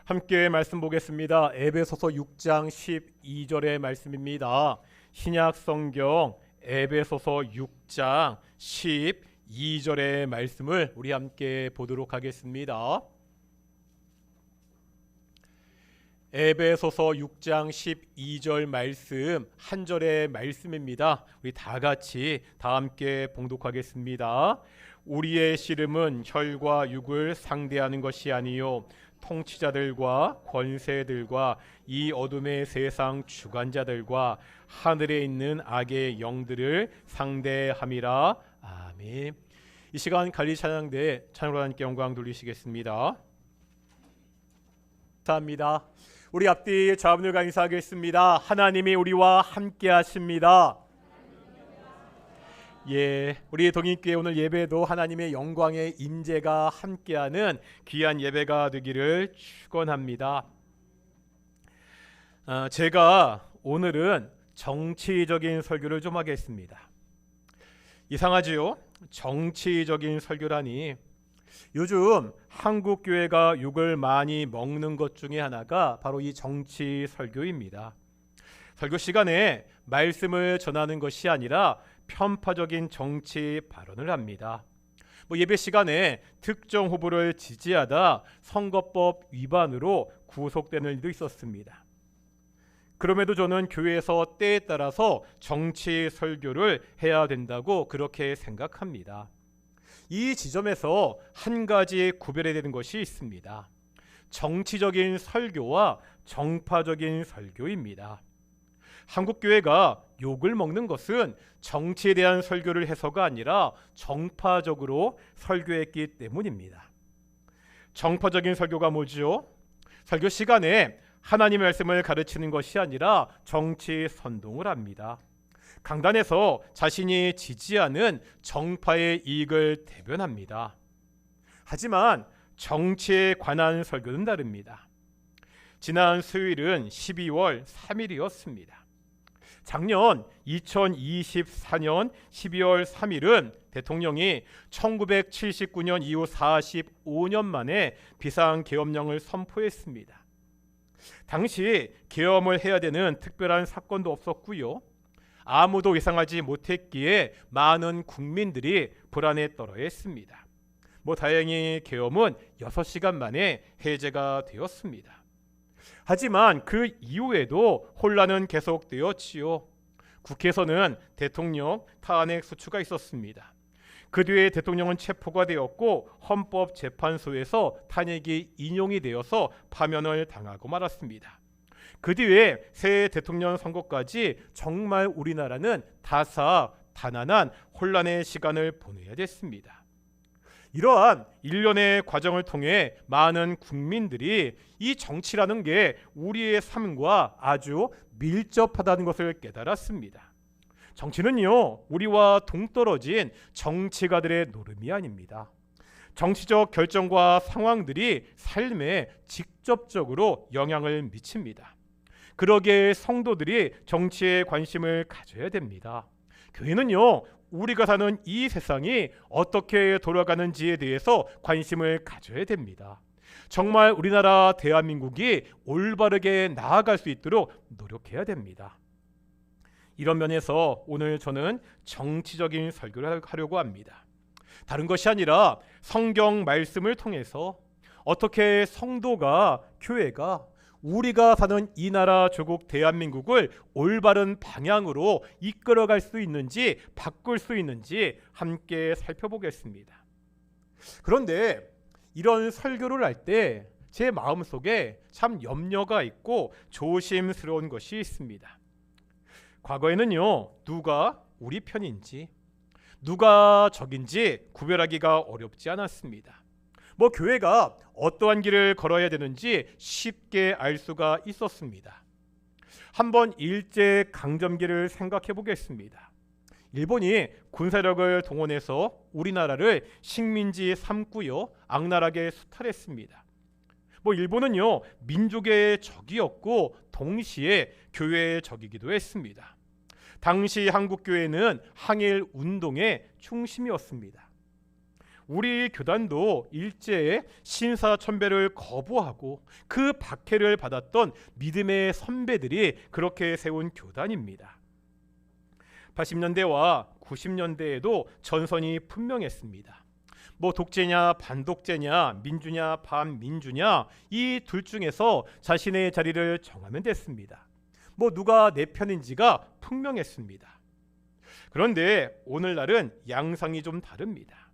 함께 말씀 보겠습니다. 에베소서 6장 12절의 말씀입니다. 신약 성경 에베소서 6장 12절의 말씀을 우리 함께 보도록 하겠습니다. 에베소서 6장 12절 말씀 한 절의 말씀입니다. 우리 다 함께 봉독하겠습니다. 우리의 씨름은 혈과 육을 상대하는 것이 아니요 통치자들과 권세들과 이 어둠의 세상 주관자들과 하늘에 있는 악의 영들을 상대함이라. 아멘. 이 시간 갈리 찬양대 찬양으로 하나님께 영광 돌리시겠습니다. 감사합니다. 우리 앞뒤 자문을가 인사하겠습니다. 하나님이 우리와 함께 하십니다. 우리 동인교회 오늘 예배도 하나님의 영광의 임재가 함께하는 귀한 예배가 되기를 축원합니다. 제가 오늘은 정치적인 설교를 좀 하겠습니다. 이상하지요? 정치적인 설교라니. 요즘 한국 교회가 욕을 많이 먹는 것 중에 하나가 바로 이 정치 설교입니다. 설교 시간에 말씀을 전하는 것이 아니라 편파적인 정치 발언을 합니다. 예배 시간에 특정 후보를 지지하다 선거법 위반으로 구속되는 일도 있었습니다. 그럼에도 저는 교회에서 때에 따라서 정치 설교를 해야 된다고 그렇게 생각합니다. 이 지점에서 한 가지 구별해야 되는 것이 있습니다. 정치적인 설교와 정파적인 설교입니다. 한국 교회가 욕을 먹는 것은 정치에 대한 설교를 해서가 아니라 정파적으로 설교했기 때문입니다. 정파적인 설교가 뭐지요? 설교 시간에 하나님의 말씀을 가르치는 것이 아니라 정치 선동을 합니다. 강단에서 자신이 지지하는 정파의 이익을 대변합니다. 하지만 정치에 관한 설교는 다릅니다. 지난 수요일은 12월 3일이었습니다. 작년 2024년 12월 3일은 대통령이 1979년 이후 45년 만에 비상계엄령을 선포했습니다. 당시 계엄을 해야 되는 특별한 사건도 없었고요. 아무도 예상하지 못했기에 많은 국민들이 불안에 떨어했습니다. 다행히 계엄은 6시간 만에 해제가 되었습니다. 하지만 그 이후에도 혼란은 계속되었지요. 국회에서는 대통령 탄핵 소추가 있었습니다. 그 뒤에 대통령은 체포가 되었고 헌법재판소에서 탄핵이 인용이 되어서 파면을 당하고 말았습니다. 그 뒤에 새 대통령 선거까지 정말 우리나라는 다사다난한 혼란의 시간을 보내야 됐습니다. 이러한 일련의 과정을 통해 많은 국민들이 이 정치라는 게 우리의 삶과 아주 밀접하다는 것을 깨달았습니다. 정치는요, 우리와 동떨어진 정치가들의 노름이 아닙니다. 정치적 결정과 상황들이 삶에 직접적으로 영향을 미칩니다. 그러기에 성도들이 정치에 관심을 가져야 됩니다. 교회는요, 우리가 사는 이 세상이 어떻게 돌아가는지에 대해서 관심을 가져야 됩니다. 정말 우리나라 대한민국이 올바르게 나아갈 수 있도록 노력해야 됩니다. 이런 면에서 오늘 저는 정치적인 설교를 하려고 합니다. 다른 것이 아니라 성경 말씀을 통해서 어떻게 성도가, 교회가 우리가 사는 이 나라 조국 대한민국을 올바른 방향으로 이끌어갈 수 있는지, 바꿀 수 있는지 함께 살펴보겠습니다. 그런데 이런 설교를 할 때 제 마음속에 참 염려가 있고 조심스러운 것이 있습니다. 과거에는요, 누가 우리 편인지, 누가 적인지 구별하기가 어렵지 않았습니다. 교회가 어떠한 길을 걸어야 되는지 쉽게 알 수가 있었습니다. 한번 일제 강점기를 생각해 보겠습니다. 일본이 군사력을 동원해서 우리나라를 식민지 삼고요, 악랄하게 수탈했습니다. 일본은요, 민족의 적이었고 동시에 교회의 적이기도 했습니다. 당시 한국 교회는 항일 운동의 중심이었습니다. 우리 교단도 일제에 신사천배를 거부하고 그 박해를 받았던 믿음의 선배들이 그렇게 세운 교단입니다. 80년대와 90년대에도 전선이 분명했습니다. 독재냐 반독재냐, 민주냐 반민주냐, 이 둘 중에서 자신의 자리를 정하면 됐습니다. 누가 내 편인지가 분명했습니다. 그런데 오늘날은 양상이 좀 다릅니다.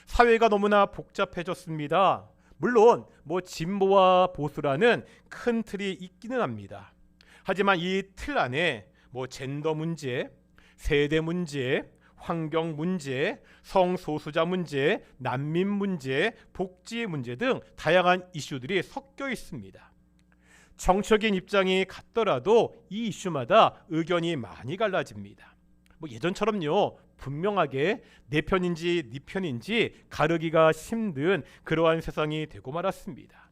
사회가 너무나 복잡해졌습니다. 물론 진보와 보수라는 큰 틀이 있기는 합니다. 하지만 이 틀 안에 젠더 문제, 세대 문제, 환경 문제, 성소수자 문제, 난민 문제, 복지 문제 등 다양한 이슈들이 섞여 있습니다. 정치적인 입장이 같더라도 이 이슈마다 의견이 많이 갈라집니다. 예전처럼요, 분명하게 내 편인지 네 편인지 가르기가 힘든 그러한 세상이 되고 말았습니다.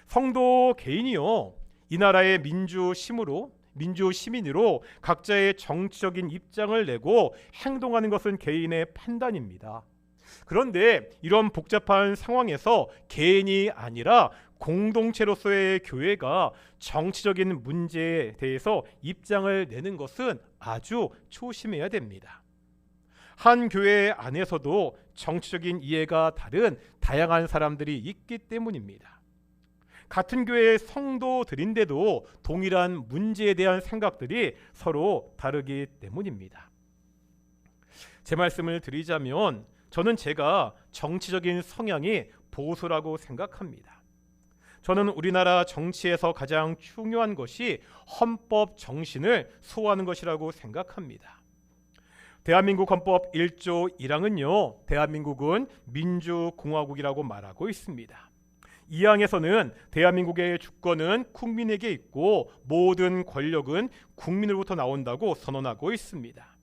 성도 개인이요, 이 나라의 민주 시민으로 각자의 정치적인 입장을 내고 행동하는 것은 개인의 판단입니다. 그런데 이런 복잡한 상황에서 개인이 아니라 공동체로서의 교회가 정치적인 문제에 대해서 입장을 내는 것은 아주 조심해야 됩니다. 한 교회 안에서도 정치적인 이해가 다른 다양한 사람들이 있기 때문입니다. 같은 교회의 성도들인데도 동일한 문제에 대한 생각들이 서로 다르기 때문입니다. 제 말씀을 드리자면 저는 제가 정치적인 성향이 보수라고 생각합니다. 저는 우리나라 정치에서 가장 중요한 것이 헌법 정신을 소화하는 것이라고 생각합니다. 대한민국 헌법 1조 1항은요, 대한민국은 민주공화국이라고 말하고 있습니다. 이 항에서는 대한민국의 주권은 국민에게 있고 모든 권력은 국민으로부터 나온다고 선언하고 있습니다.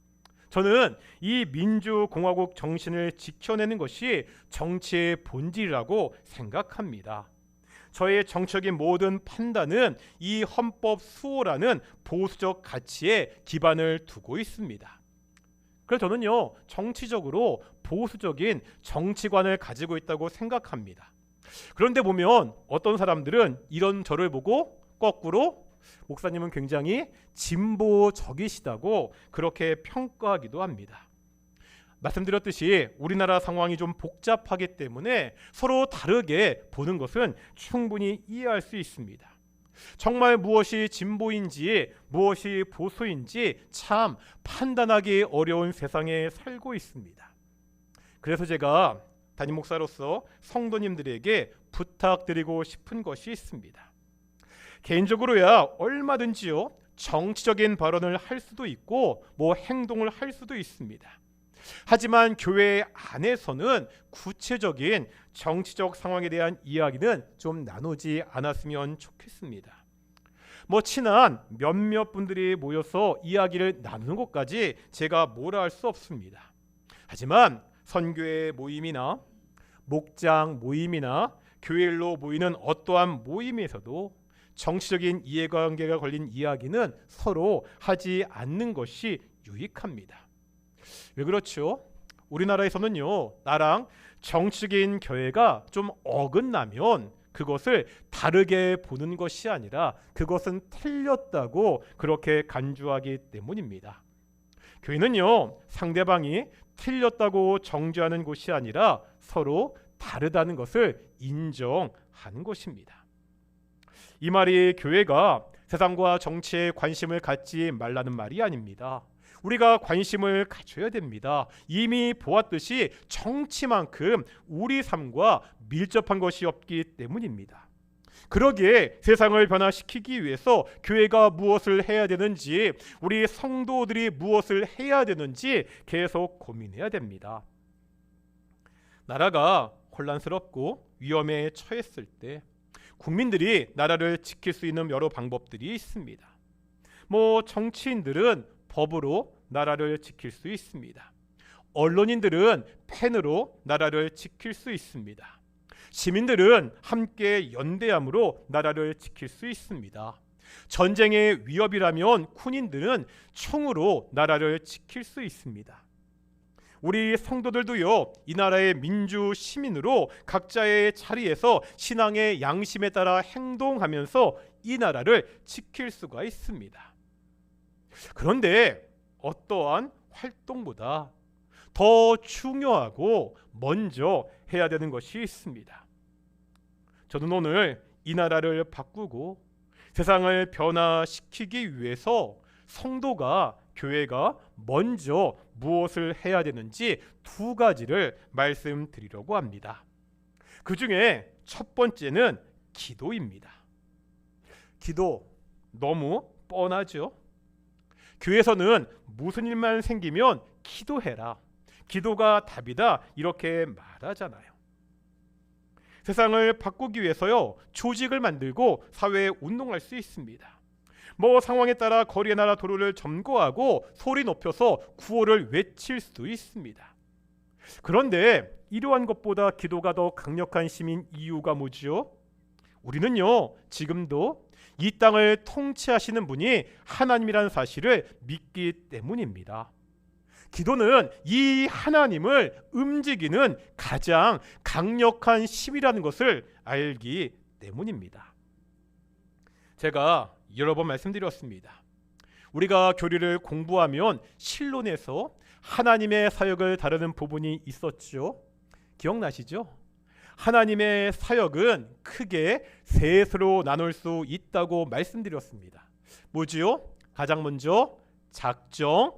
저는 이 민주공화국 정신을 지켜내는 것이 정치의 본질이라고 생각합니다. 저의 정치적인 모든 판단은 이 헌법 수호라는 보수적 가치에 기반을 두고 있습니다. 그래서 저는요, 정치적으로 보수적인 정치관을 가지고 있다고 생각합니다. 그런데 보면 어떤 사람들은 이런 저를 보고 거꾸로 목사님은 굉장히 진보적이시다고 그렇게 평가하기도 합니다. 말씀드렸듯이 우리나라 상황이 좀 복잡하기 때문에 서로 다르게 보는 것은 충분히 이해할 수 있습니다. 정말 무엇이 진보인지 무엇이 보수인지 참 판단하기 어려운 세상에 살고 있습니다. 그래서 제가 담임 목사로서 성도님들에게 부탁드리고 싶은 것이 있습니다. 개인적으로야 얼마든지요, 정치적인 발언을 할 수도 있고 행동을 할 수도 있습니다. 하지만 교회 안에서는 구체적인 정치적 상황에 대한 이야기는 좀 나누지 않았으면 좋겠습니다. 친한 몇몇 분들이 모여서 이야기를 나누는 것까지 제가 뭐라 할 수 없습니다. 하지만 선교회 모임이나 목장 모임이나 교회로 모이는 어떠한 모임에서도 정치적인 이해관계가 걸린 이야기는 서로 하지 않는 것이 유익합니다. 왜 그렇죠? 우리나라에서는요, 나랑 정치적인 교회가 좀 어긋나면 그것을 다르게 보는 것이 아니라 그것은 틀렸다고 그렇게 간주하기 때문입니다. 교회는요, 상대방이 틀렸다고 정죄하는 곳이 아니라 서로 다르다는 것을 인정하는 것입니다. 이 말이 교회가 세상과 정치에 관심을 갖지 말라는 말이 아닙니다. 우리가 관심을 가져야 됩니다. 이미 보았듯이 정치만큼 우리 삶과 밀접한 것이 없기 때문입니다. 그러기에 세상을 변화시키기 위해서 교회가 무엇을 해야 되는지, 우리 성도들이 무엇을 해야 되는지 계속 고민해야 됩니다. 나라가 혼란스럽고 위험에 처했을 때 국민들이 나라를 지킬 수 있는 여러 방법들이 있습니다. 정치인들은 법으로 나라를 지킬 수 있습니다. 언론인들은 펜으로 나라를 지킬 수 있습니다. 시민들은 함께 연대함으로 나라를 지킬 수 있습니다. 전쟁의 위협이라면 군인들은 총으로 나라를 지킬 수 있습니다. 우리 성도들도요, 이 나라의 민주 시민으로 각자의 자리에서 신앙의 양심에 따라 행동하면서 이 나라를 지킬 수가 있습니다. 그런데 어떠한 활동보다 더 중요하고 먼저 해야 되는 것이 있습니다. 저는 오늘 이 나라를 바꾸고 세상을 변화시키기 위해서 성도가, 교회가 먼저 무엇을 해야 되는지 두 가지를 말씀드리려고 합니다. 그 중에 첫 번째는 기도입니다. 기도 너무 뻔하죠? 교회에서는 무슨 일만 생기면 기도해라, 기도가 답이다, 이렇게 말하잖아요. 세상을 바꾸기 위해서요, 조직을 만들고 사회에 운동할 수 있습니다. 상황에 따라 거리에 나라 도로를 점거하고 소리 높여서 구호를 외칠 수도 있습니다. 그런데 이러한 것보다 기도가 더 강력한 힘인 이유가 뭐지요? 우리는요, 지금도 이 땅을 통치하시는 분이 하나님이라는 사실을 믿기 때문입니다. 기도는 이 하나님을 움직이는 가장 강력한 힘이라는 것을 알기 때문입니다. 제가 여러 번 말씀드렸습니다. 우리가 교리를 공부하면 신론에서 하나님의 사역을 다루는 부분이 있었죠. 기억나시죠? 하나님의 사역은 크게 셋으로 나눌 수 있다고 말씀드렸습니다. 뭐지요? 가장 먼저 작정,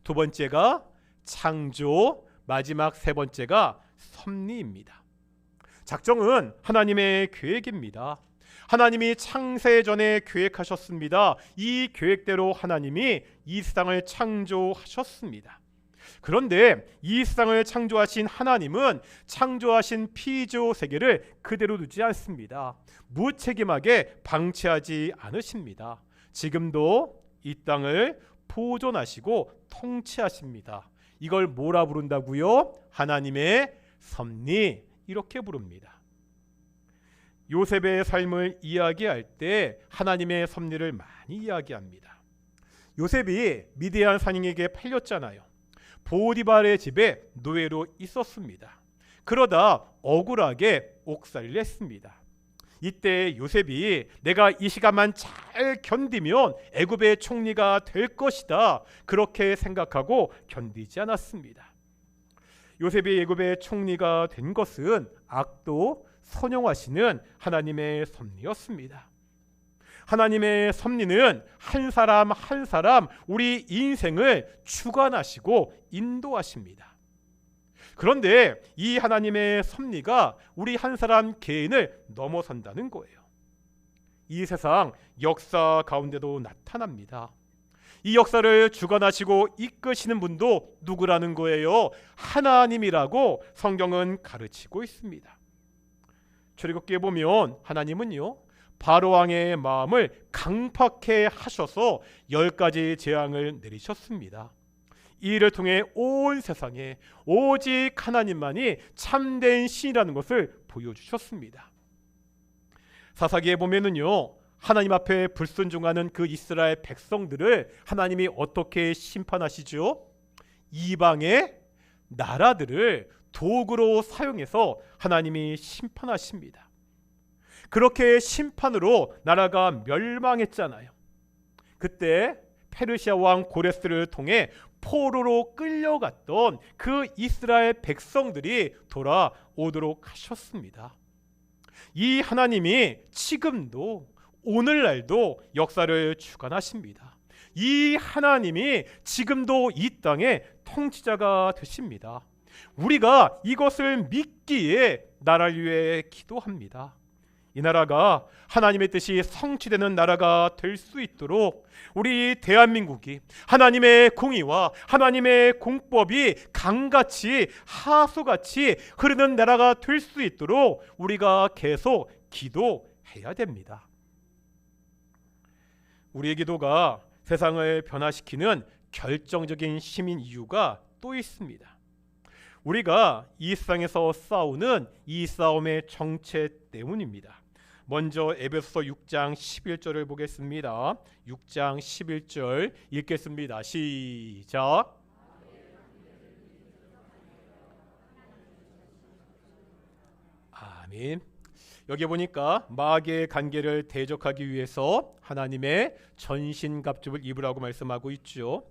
두 번째가 창조, 마지막 세 번째가 섭리입니다. 작정은 하나님의 계획입니다. 하나님이 창세 전에 계획하셨습니다. 이 계획대로 하나님이 이 세상을 창조하셨습니다. 그런데 이 세상을 창조하신 하나님은 창조하신 피조 세계를 그대로 두지 않습니다. 무책임하게 방치하지 않으십니다. 지금도 이 땅을 보존하시고 통치하십니다. 이걸 뭐라 부른다고요? 하나님의 섭리, 이렇게 부릅니다. 요셉의 삶을 이야기할 때 하나님의 섭리를 많이 이야기합니다. 요셉이 미디안 상인에게 팔렸잖아요. 보디발의 집에 노예로 있었습니다. 그러다 억울하게 옥살이를 했습니다. 이때 요셉이 내가 이 시간만 잘 견디면 애굽의 총리가 될 것이다, 그렇게 생각하고 견디지 않았습니다. 요셉이 애굽의 총리가 된 것은 악도 선용하시는 하나님의 섭리였습니다. 하나님의 섭리는 한 사람 한 사람 우리 인생을 주관하시고 인도하십니다. 그런데 이 하나님의 섭리가 우리 한 사람 개인을 넘어선다는 거예요. 이 세상 역사 가운데도 나타납니다. 이 역사를 주관하시고 이끄시는 분도 누구라는 거예요? 하나님이라고 성경은 가르치고 있습니다. 출애굽기에 보면 하나님은요, 바로왕의 마음을 강팍해 하셔서 10가지 재앙을 내리셨습니다. 이 일을 통해 온 세상에 오직 하나님만이 참된 신이라는 것을 보여주셨습니다. 사사기에 보면은요, 하나님 앞에 불순종하는 그 이스라엘 백성들을 하나님이 어떻게 심판하시죠? 이방의 나라들을 도구로 사용해서 하나님이 심판하십니다. 그렇게 심판으로 나라가 멸망했잖아요. 그때 페르시아 왕 고레스를 통해 포로로 끌려갔던 그 이스라엘 백성들이 돌아오도록 하셨습니다. 이 하나님이 지금도 오늘날도 역사를 주관하십니다. 이 하나님이 지금도 이 땅의 통치자가 되십니다. 우리가 이것을 믿기에 나라를 위해 기도합니다. 이 나라가 하나님의 뜻이 성취되는 나라가 될 수 있도록 우리 대한민국이 하나님의 공의와 하나님의 공법이 강같이 하수같이 흐르는 나라가 될 수 있도록 우리가 계속 기도해야 됩니다. 우리의 기도가 세상을 변화시키는 결정적인 힘인 이유가 또 있습니다. 우리가 이 세상에서 싸우는 이 싸움의 정체 때문입니다. 먼저 에베소서 6장 11절을 보겠습니다. 6장 11절 읽겠습니다. 시작. 아멘. 여기 보니까 마귀의 관계를 대적하기 위해서 하나님의 전신갑주를 입으라고 말씀하고 있죠.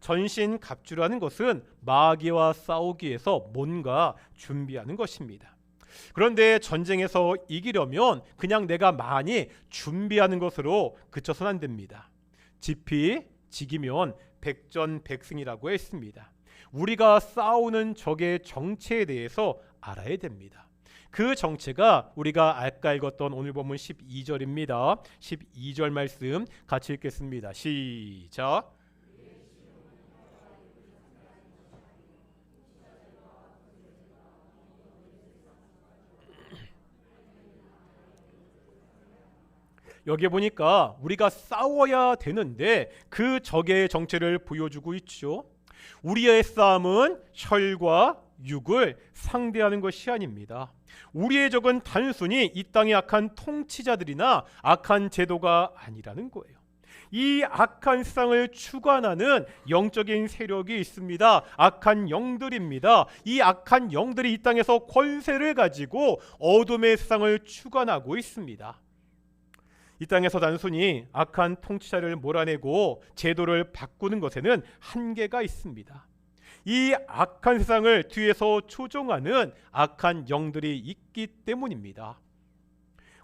전신갑주라는 것은 마귀와 싸우기 위해서 뭔가 준비하는 것입니다. 그런데 전쟁에서 이기려면 그냥 내가 많이 준비하는 것으로 그쳐서는 안 됩니다. 지피 지기면 백전백승이라고 했습니다. 우리가 싸우는 적의 정체에 대해서 알아야 됩니다. 그 정체가 우리가 아까 읽었던 오늘 본문 12절입니다. 12절 말씀 같이 읽겠습니다. 시작. 여기 보니까 우리가 싸워야 되는데 그 적의 정체를 보여주고 있죠. 우리의 싸움은 혈과 육을 상대하는 것이 아닙니다. 우리의 적은 단순히 이 땅의 악한 통치자들이나 악한 제도가 아니라는 거예요. 이 악한 세상을 주관하는 영적인 세력이 있습니다. 악한 영들입니다. 이 악한 영들이 이 땅에서 권세를 가지고 어둠의 세상을 주관하고 있습니다. 이 땅에서 단순히 악한 통치자를 몰아내고 제도를 바꾸는 것에는 한계가 있습니다. 이 악한 세상을 뒤에서 조종하는 악한 영들이 있기 때문입니다.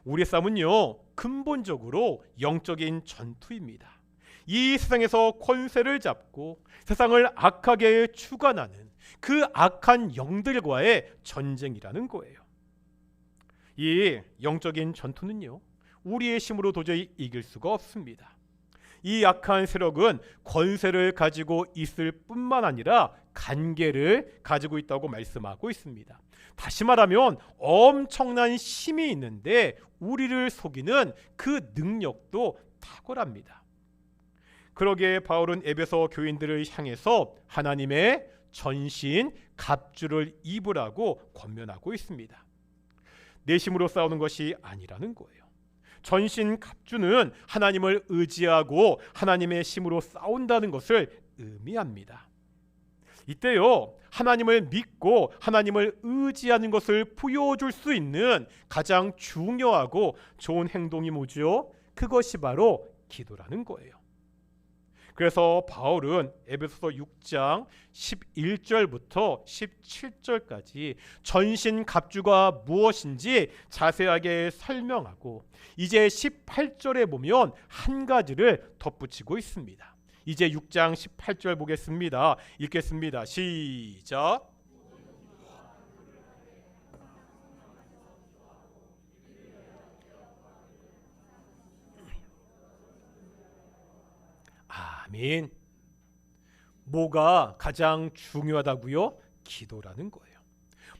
우리의 싸움은요, 근본적으로 영적인 전투입니다. 이 세상에서 권세를 잡고 세상을 악하게 주관하는 그 악한 영들과의 전쟁이라는 거예요. 이 영적인 전투는요, 우리의 힘으로 도저히 이길 수가 없습니다. 이 악한 세력은 권세를 가지고 있을 뿐만 아니라 관계를 가지고 있다고 말씀하고 있습니다. 다시 말하면 엄청난 힘이 있는데 우리를 속이는 그 능력도 탁월합니다. 그러기에 바울은 에베소 교인들을 향해서 하나님의 전신 갑주를 입으라고 권면하고 있습니다. 내 힘으로 싸우는 것이 아니라는 거예요. 전신 갑주는 하나님을 의지하고 하나님의 힘으로 싸운다는 것을 의미합니다. 이때요, 하나님을 믿고 하나님을 의지하는 것을 보여줄 수 있는 가장 중요하고 좋은 행동이 뭐죠? 그것이 바로 기도라는 거예요. 그래서 바울은 에베소서 6장 11절부터 17절까지 전신 갑주가 무엇인지 자세하게 설명하고 이제 18절에 보면 한 가지를 덧붙이고 있습니다. 이제 6장 18절 보겠습니다. 읽겠습니다. 시작. 아멘. 뭐가 가장 중요하다고요? 기도라는 거예요.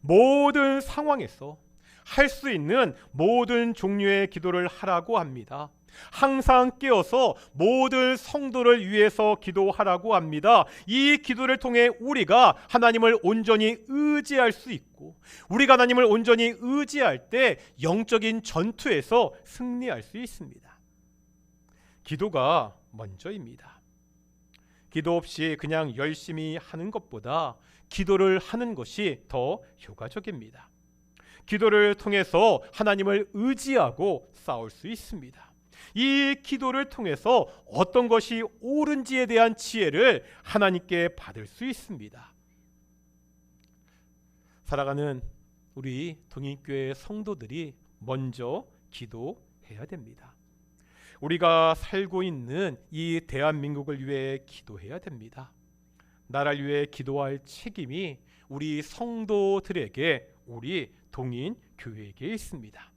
모든 상황에서 할 수 있는 모든 종류의 기도를 하라고 합니다. 항상 깨어서 모든 성도를 위해서 기도하라고 합니다. 이 기도를 통해 우리가 하나님을 온전히 의지할 수 있고 우리가 하나님을 온전히 의지할 때 영적인 전투에서 승리할 수 있습니다. 기도가 먼저입니다. 기도 없이 그냥 열심히 하는 것보다 기도를 하는 것이 더 효과적입니다. 기도를 통해서 하나님을 의지하고 싸울 수 있습니다. 이 기도를 통해서 어떤 것이 옳은지에 대한 지혜를 하나님께 받을 수 있습니다. 살아가는 우리 동인교회 성도들이 먼저 기도해야 됩니다. 우리가 살고 있는 이 대한민국을 위해 기도해야 됩니다. 나라를 위해 기도할 책임이 우리 성도들에게, 우리 동인 교회에게 있습니다.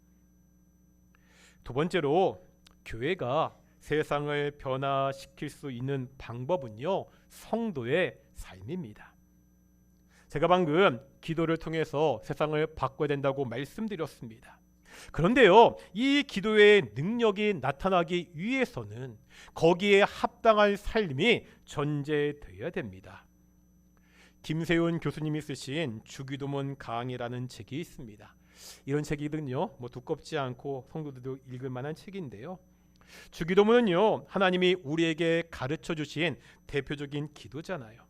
두 번째로 교회가 세상을 변화시킬 수 있는 방법은요, 성도의 삶입니다. 제가 방금 기도를 통해서 세상을 바꿔야 된다고 말씀드렸습니다. 그런데요, 이 기도의 능력이 나타나기 위해서는 거기에 합당한 삶이 전제되어야 됩니다. 김세훈 교수님이 쓰신 주기도문 강해라는 책이 있습니다. 이런 책이든요, 두껍지 않고 성도들도 읽을 만한 책인데요. 주기도문은요, 하나님이 우리에게 가르쳐 주신 대표적인 기도잖아요.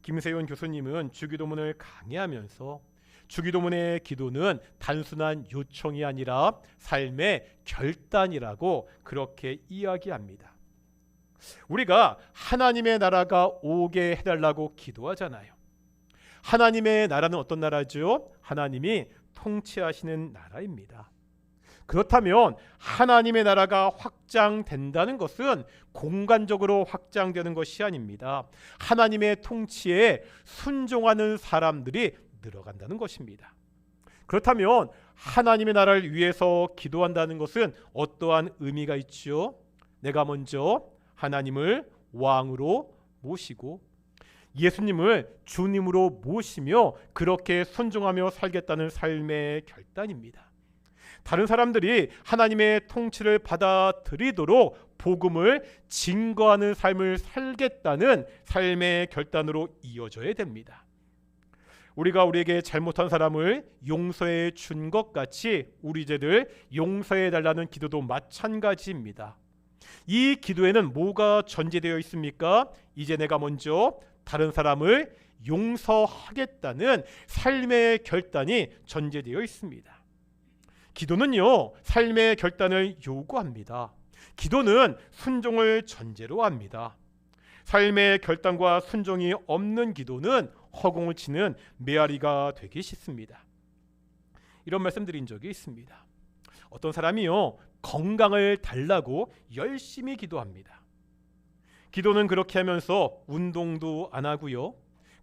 김세훈 교수님은 주기도문을 강해하면서 주기도문의 기도는 단순한 요청이 아니라 삶의 결단이라고 그렇게 이야기합니다. 우리가 하나님의 나라가 오게 해달라고 기도하잖아요. 하나님의 나라는 어떤 나라죠? 하나님이 통치하시는 나라입니다. 그렇다면 하나님의 나라가 확장된다는 것은 공간적으로 확장되는 것이 아닙니다. 하나님의 통치에 순종하는 사람들이 늘어간다는 것입니다. 그렇다면 하나님의 나라를 위해서 기도한다는 것은 어떠한 의미가 있죠? 내가 먼저 하나님을 왕으로 모시고 예수님을 주님으로 모시며 그렇게 순종하며 살겠다는 삶의 결단입니다. 다른 사람들이 하나님의 통치를 받아들이도록 복음을 증거하는 삶을 살겠다는 삶의 결단으로 이어져야 됩니다. 우리가 우리에게 잘못한 사람을 용서해 준 것 같이 우리 죄를 용서해 달라는 기도도 마찬가지입니다. 이 기도에는 뭐가 전제되어 있습니까? 이제 내가 먼저 다른 사람을 용서하겠다는 삶의 결단이 전제되어 있습니다. 기도는요, 삶의 결단을 요구합니다. 기도는 순종을 전제로 합니다. 삶의 결단과 순종이 없는 기도는 허공을 치는 메아리가 되기 쉽습니다. 이런 말씀 드린 적이 있습니다. 어떤 사람이요, 건강을 달라고 열심히 기도합니다. 기도는 그렇게 하면서 운동도 안 하고요,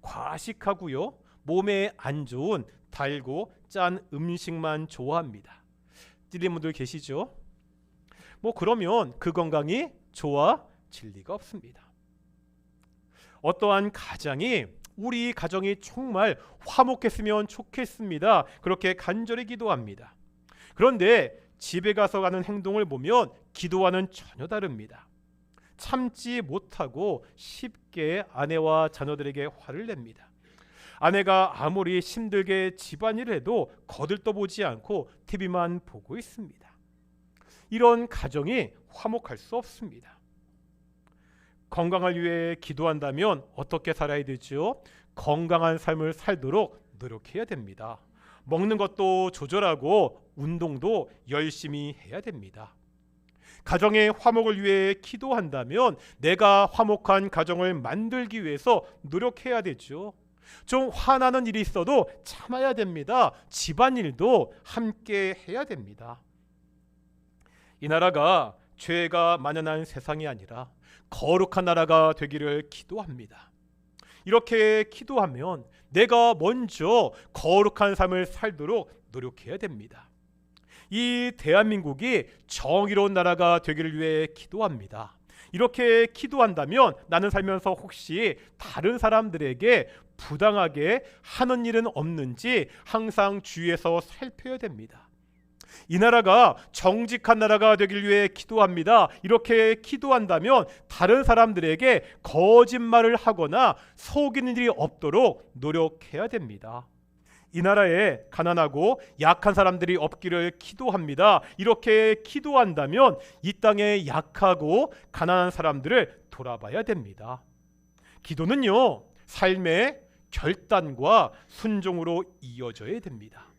과식하고요, 몸에 안 좋은 달고 짠 음식만 좋아합니다. 찔린 분들 계시죠? 그러면 그 건강이 좋아질 리가 없습니다. 어떠한 가정이 우리 가정이 정말 화목했으면 좋겠습니다. 그렇게 간절히 기도합니다. 그런데 집에 가서 하는 행동을 보면 기도와는 전혀 다릅니다. 참지 못하고 쉽게 아내와 자녀들에게 화를 냅니다. 아내가 아무리 힘들게 집안일을 해도 거들떠보지 않고 TV만 보고 있습니다. 이런 가정이 화목할 수 없습니다. 건강을 위해 기도한다면 어떻게 살아야 되죠? 건강한 삶을 살도록 노력해야 됩니다. 먹는 것도 조절하고 운동도 열심히 해야 됩니다. 가정의 화목을 위해 기도한다면 내가 화목한 가정을 만들기 위해서 노력해야 되죠. 좀 화나는 일이 있어도 참아야 됩니다. 집안일도 함께 해야 됩니다. 이 나라가 죄가 만연한 세상이 아니라 거룩한 나라가 되기를 기도합니다. 이렇게 기도하면 내가 먼저 거룩한 삶을 살도록 노력해야 됩니다. 이 대한민국이 정의로운 나라가 되기를 위해 기도합니다. 이렇게 기도한다면 나는 살면서 혹시 다른 사람들에게 부당하게 하는 일은 없는지 항상 주위에서 살펴야 됩니다. 이 나라가 정직한 나라가 되길 위해 기도합니다. 이렇게 기도한다면 다른 사람들에게 거짓말을 하거나 속이는 일이 없도록 노력해야 됩니다. 이 나라에 가난하고 약한 사람들이 없기를 기도합니다. 이렇게 기도한다면 이 땅에 약하고 가난한 사람들을 돌아봐야 됩니다. 기도는요, 삶의 결단과 순종으로 이어져야 됩니다.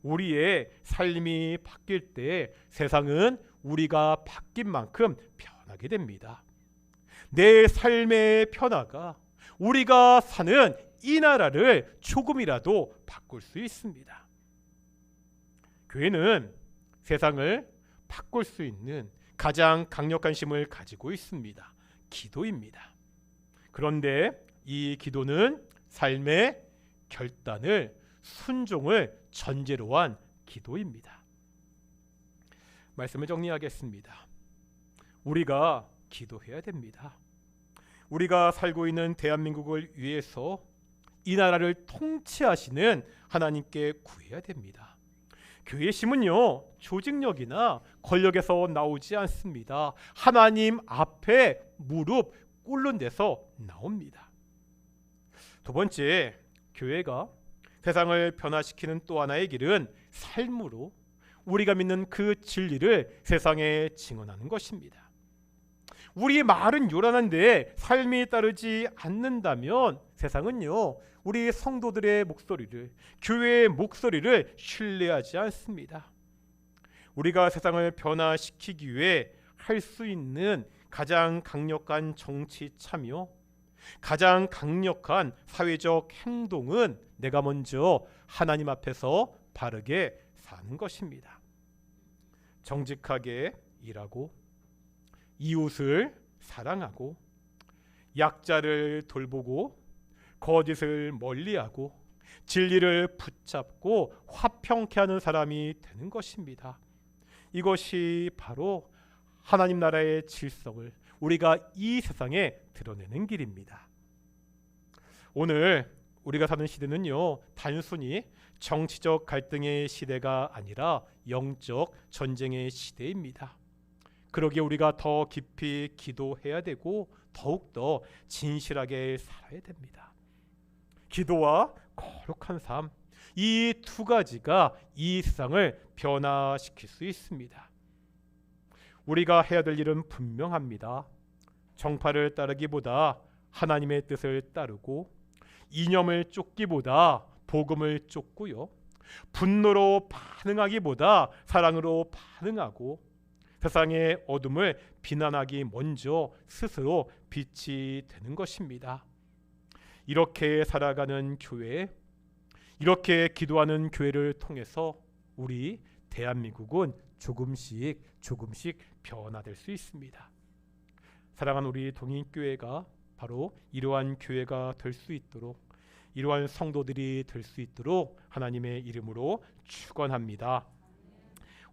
우리의 삶이 바뀔 때 세상은 우리가 바뀐 만큼 변하게 됩니다. 내 삶의 변화가 우리가 사는 이 나라를 조금이라도 바꿀 수 있습니다. 교회는 세상을 바꿀 수 있는 가장 강력한 힘을 가지고 있습니다. 기도입니다. 그런데 이 기도는 삶의 결단을, 순종을 전제로 한 기도입니다. 말씀을 정리하겠습니다. 우리가 기도해야 됩니다. 우리가 살고 있는 대한민국을 위해서 이 나라를 통치하시는 하나님께 구해야 됩니다. 교회의 힘은요, 조직력이나 권력에서 나오지 않습니다. 하나님 앞에 무릎 꿇는 데서 나옵니다. 두 번째, 교회가 세상을 변화시키는 또 하나의 길은 삶으로 우리가 믿는 그 진리를 세상에 증언하는 것입니다. 우리 말은 요란한데 삶이 따르지 않는다면 세상은요, 우리 성도들의 목소리를, 교회의 목소리를 신뢰하지 않습니다. 우리가 세상을 변화시키기 위해 할 수 있는 가장 강력한 정치 참여, 가장 강력한 사회적 행동은 내가 먼저 하나님 앞에서 바르게 사는 것입니다. 정직하게 일하고, 이웃을 사랑하고, 약자를 돌보고, 거짓을 멀리하고, 진리를 붙잡고 화평케 하는 사람이 되는 것입니다. 이것이 바로 하나님 나라의 질서를 우리가 이 세상에 드러내는 길입니다. 오늘 우리가 사는 시대는요, 단순히 정치적 갈등의 시대가 아니라 영적 전쟁의 시대입니다. 그러기에 우리가 더 깊이 기도해야 되고 더욱더 진실하게 살아야 됩니다. 기도와 거룩한 삶, 이 두 가지가 이 세상을 변화시킬 수 있습니다. 우리가 해야 될 일은 분명합니다. 정파를 따르기보다 하나님의 뜻을 따르고, 이념을 쫓기보다 복음을 쫓고요, 분노로 반응하기보다 사랑으로 반응하고, 세상의 어둠을 비난하기 먼저 스스로 빛이 되는 것입니다. 이렇게 살아가는 교회, 이렇게 기도하는 교회를 통해서 우리 대한민국은 조금씩 변화될 수 있습니다. 사랑하는 우리 동인교회가 바로 이러한 교회가 될 수 있도록, 이러한 성도들이 될 수 있도록 하나님의 이름으로 축원합니다.